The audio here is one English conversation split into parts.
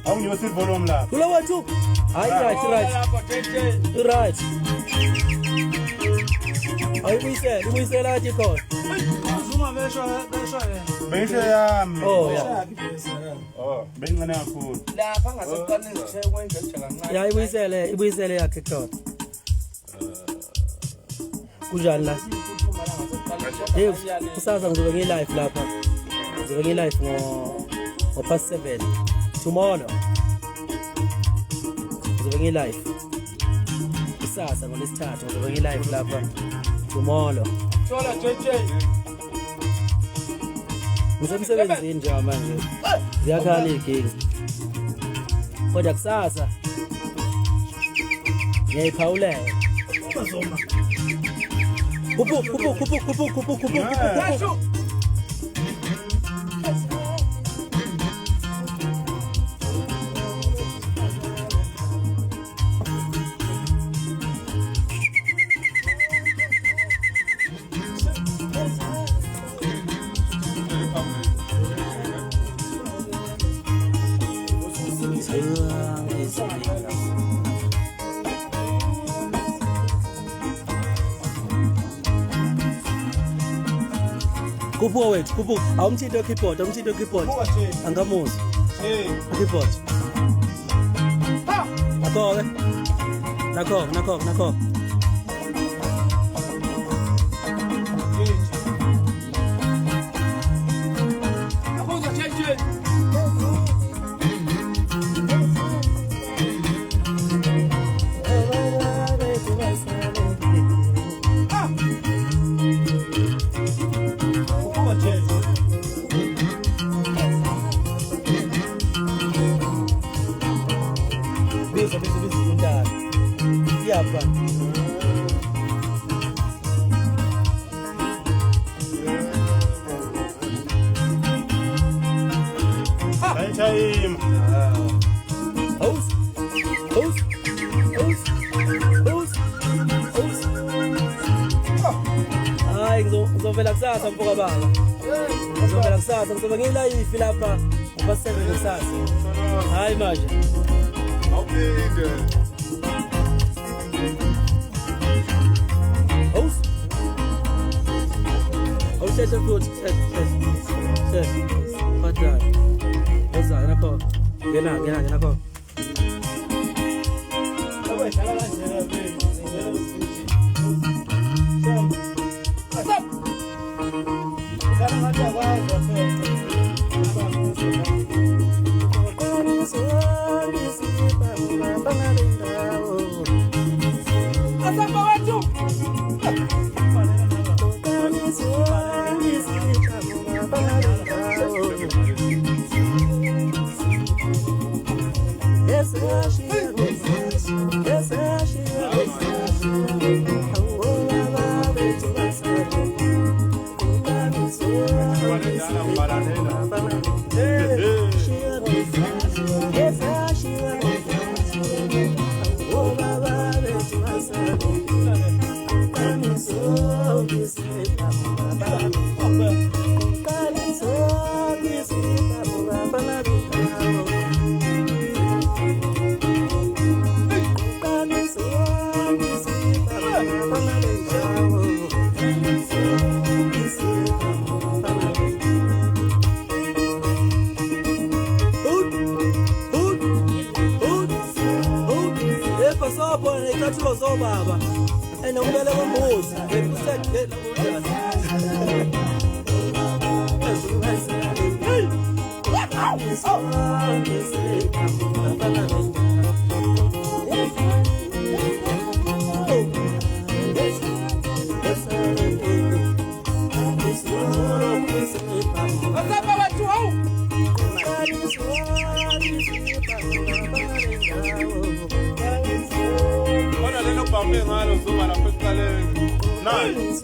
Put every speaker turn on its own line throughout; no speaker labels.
Awunyose volume la.
Kula watu. Right. Ayibuyise la jikho.
Besho yami.
Oh yeah.
Oh, bengane kakhulu.
Lapha ngaseqaleni ngithe kwenze nje kancane.
Ya ibuyisele yakhe khona. Kunjani la? Hey, kusasa ngizobe ngi-live lapha. Ngizobe ngi-live ngo past 7 tomorrow. Ngizobe ngi-live. Kusasa ngolesithathu ngizobe ngi-live lapha tomorrow.
Thola JJ.
Ngisemsebenzini nje manje. Ziyakhala igigi. Kodwa kusasa ngiyayiphawulela. Kupu. Kupu wethu, kupu. Awumthinto keyboard. Angamuzi. Keyboard. Nakho.
Time.
Host. Hayi ngizovela kusasa mfoka baba. Ngizovela kusasa ngizobe ngi-live lapha ngo-7 kusasa. Hayi manje.
Awuphinde.
Host. Awusheshe futhi. Fatha. Oza nakho. Ngena nakho. Baba and umbele wembuzi ngekusegela
ngalo zuma lapha esiqaleni. Nice.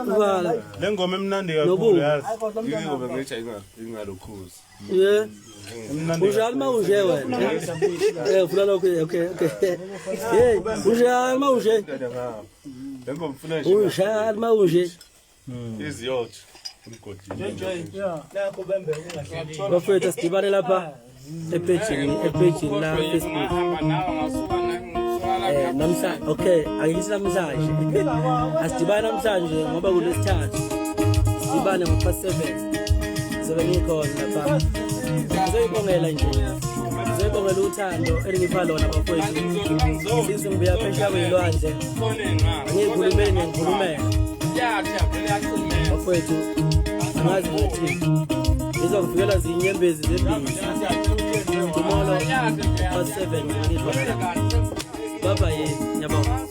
Kuvala.
Le ngoma emnandi kakhulu yazi. Yike ngoba ngithi ingalokhuzi.
Yeah. Ujalma uje wena. Funa lokho okay. Hey, ujalma uje.
Le ngoma mfuna nje.
Ujalma uje.
Iziyothi emgodini.
Nakho bembe ungahleli.
Bafethu sidibane lapha epage la Facebook. Namhlanje okay, angithi namhlanje. Asidibane namhlanje ngoba kulesithathu. Sidibane ngo-7. Zobe ngikhona lapha. Ngizoyibongela nje. Ngizoyibongela uthando elingipha lona bafethu. Sizongibuya phesheya kwezilwandle. Ngikhulumela. Bafethu angazi ukuthi ngizokuvikela zinyembezi zembili. Tomorrow at 7 ngiyibona. Bye bye, yabo.